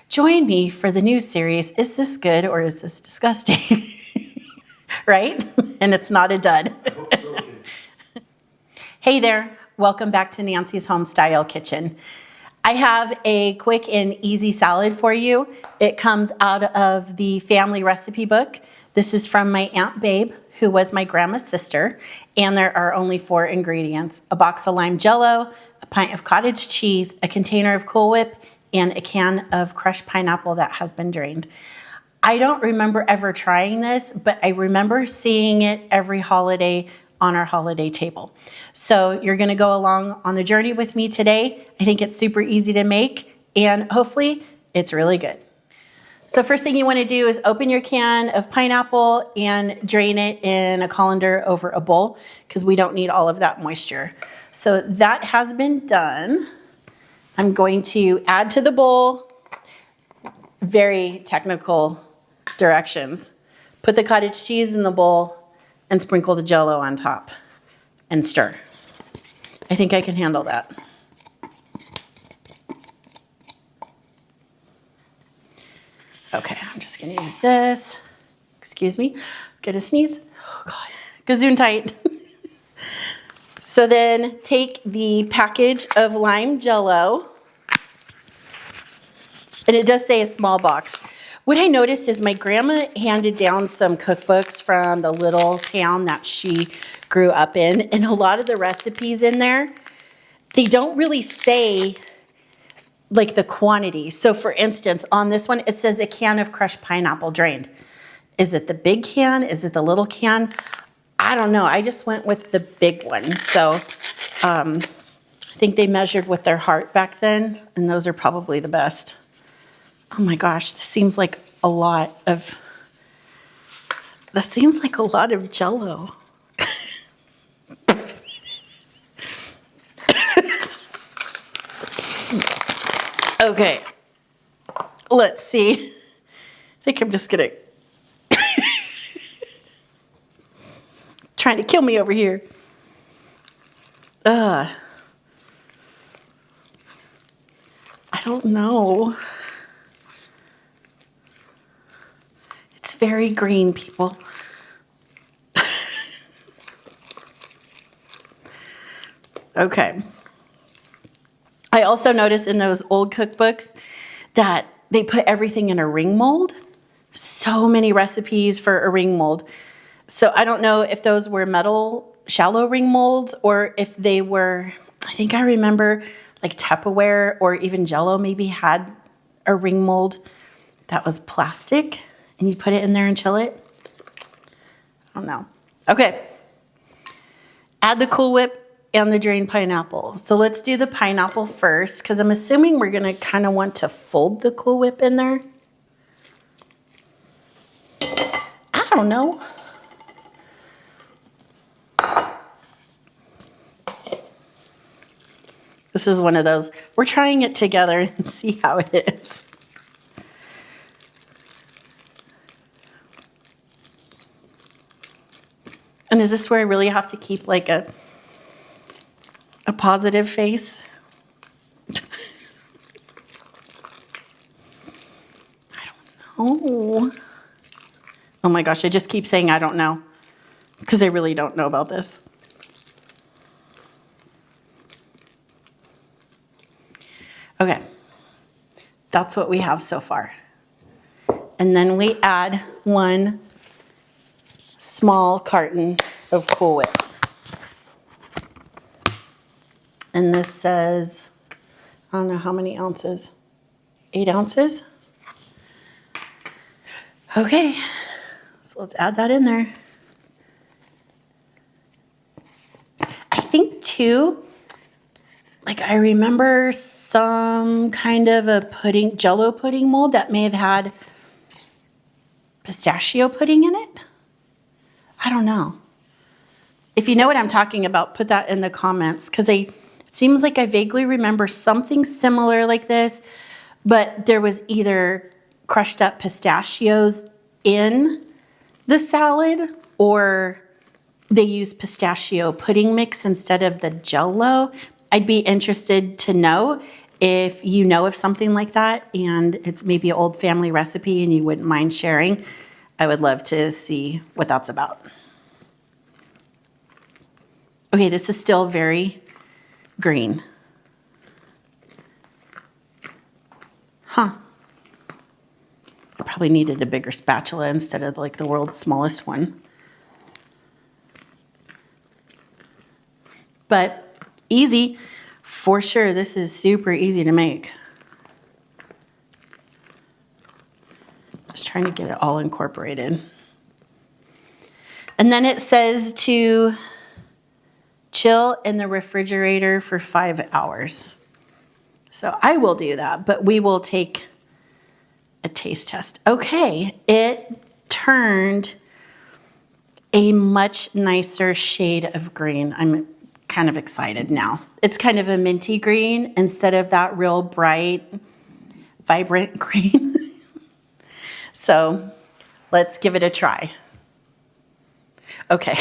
Join me for the new series, Is This Good or Is This Disgusting? Right? And it's not a dud. Hey there, welcome back to Nancy's Homestyle Kitchen. I have a quick and easy salad for you. It comes out of the family recipe book. This is from my Aunt Babe, who was my grandma's sister, and there are only 4 ingredients: a box of lime Jell-O, a pint of cottage cheese, a container of Cool Whip, and a can of crushed pineapple that has been drained. I don't remember ever trying this, but I remember seeing it every holiday on our holiday table. So you're gonna go along on the journey with me today. I think it's super easy to make, and hopefully it's really good. So first thing you wanna do is open your can of pineapple and drain it in a colander over a bowl, because we don't need all of that moisture. So that has been done. I'm going to add to the bowl, very technical directions. Put the cottage cheese in the bowl and sprinkle the Jell-O on top and stir. I think I can handle that. Okay, I'm just gonna use this. Excuse me, get a sneeze. Oh God, gesundheit. So then take the package of lime Jell-O, and it does say a small box. What I noticed is my grandma handed down some cookbooks from the little town that she grew up in, and a lot of the recipes in there, they don't really say like the quantity. So for instance, on this one, it says a can of crushed pineapple drained. Is it the big can? Is it the little can? I don't know. I just went with the big one. So I think they measured with their heart back then, and those are probably the best. Oh my gosh, this seems like a lot of Jell-O. Okay, let's see. I think I'm just gonna trying to kill me over here. I don't know. It's very green, people. Okay. I also noticed in those old cookbooks that they put everything in a ring mold. So many recipes for a ring mold. So I don't know if those were metal shallow ring molds or if they were, I think I remember like Tupperware or even Jell-O maybe had a ring mold that was plastic and you put it in there and chill it. I don't know. Okay. Add the Cool Whip and the drained pineapple. So let's do the pineapple first, because I'm assuming we're gonna kind of want to fold the Cool Whip in there. I don't know. This is one of those, we're trying it together and see how it is. And is this where I really have to keep like a positive face? I don't know. Oh my gosh, I just keep saying I don't know, because I really don't know about this. Okay, that's what we have so far. And then we add 1 small carton of Cool Whip. And this says, I don't know how many ounces, 8 ounces. Okay, so let's add that in there. I think too, like I remember some kind of a pudding, Jell-O pudding mold that may have had pistachio pudding in it. I don't know. If you know what I'm talking about, put that in the comments, because it seems like I vaguely remember something similar like this, but there was either crushed up pistachios in the salad or they used pistachio pudding mix instead of the Jell-O. I'd be interested to know If you know of something like that and it's maybe an old family recipe and you wouldn't mind sharing, I would love to see what that's about. Okay, this is still very green. Huh. I probably needed a bigger spatula instead of like the world's smallest one. But easy, for sure. This is super easy to make. Just trying to get it all incorporated. And then it says to chill in the refrigerator for 5 hours. So I will do that, but we will take a taste test. Okay, it turned a much nicer shade of green. I'm kind of excited now. It's kind of a minty green instead of that real bright, vibrant green. So let's give it a try. Okay.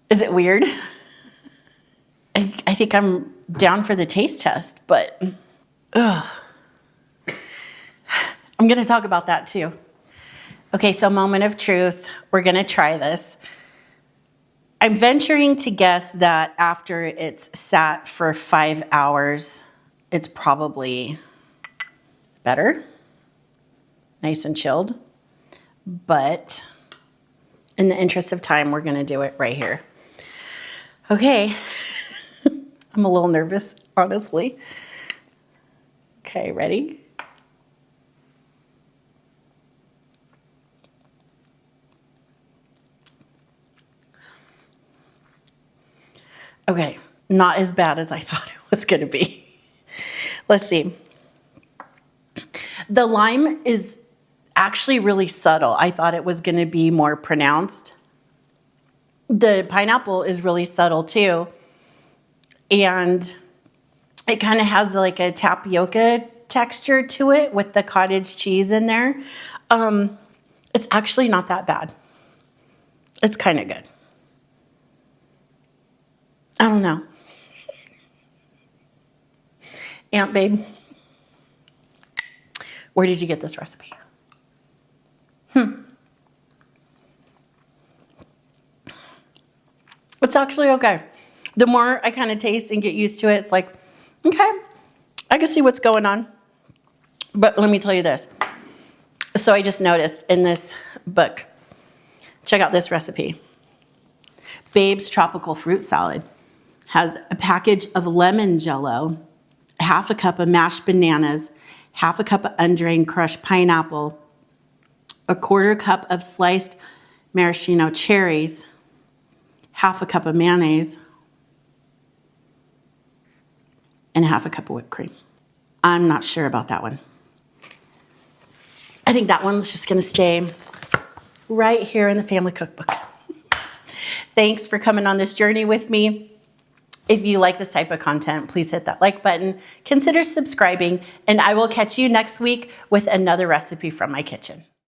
Is it weird? I think I'm down for the taste test, but I'm going to talk about that too. Okay, so moment of truth. We're going to try this. I'm venturing to guess that after it's sat for 5 hours, it's probably better, nice and chilled. But in the interest of time, we're going to do it right here. Okay. I'm a little nervous, honestly. Okay, ready? Okay, not as bad as I thought it was going to be. Let's see. The lime is actually really subtle. I thought it was going to be more pronounced. The pineapple is really subtle too. And it kind of has like a tapioca texture to it with the cottage cheese in there. It's actually not that bad. It's kind of good. I don't know. Aunt Babe, where did you get this recipe? It's actually okay. The more I kind of taste and get used to it, it's like, okay, I can see what's going on. But let me tell you this. So I just noticed in this book, check out this recipe. Babe's Tropical Fruit Salad has a package of lemon Jell-O, half a cup of mashed bananas, half a cup of undrained crushed pineapple, a quarter cup of sliced maraschino cherries, half a cup of mayonnaise, and half a cup of whipped cream. I'm not sure about that one. I think that one's just going to stay right here in the family cookbook. Thanks for coming on this journey with me. If you like this type of content, please hit that like button. Consider subscribing, and I will catch you next week with another recipe from my kitchen.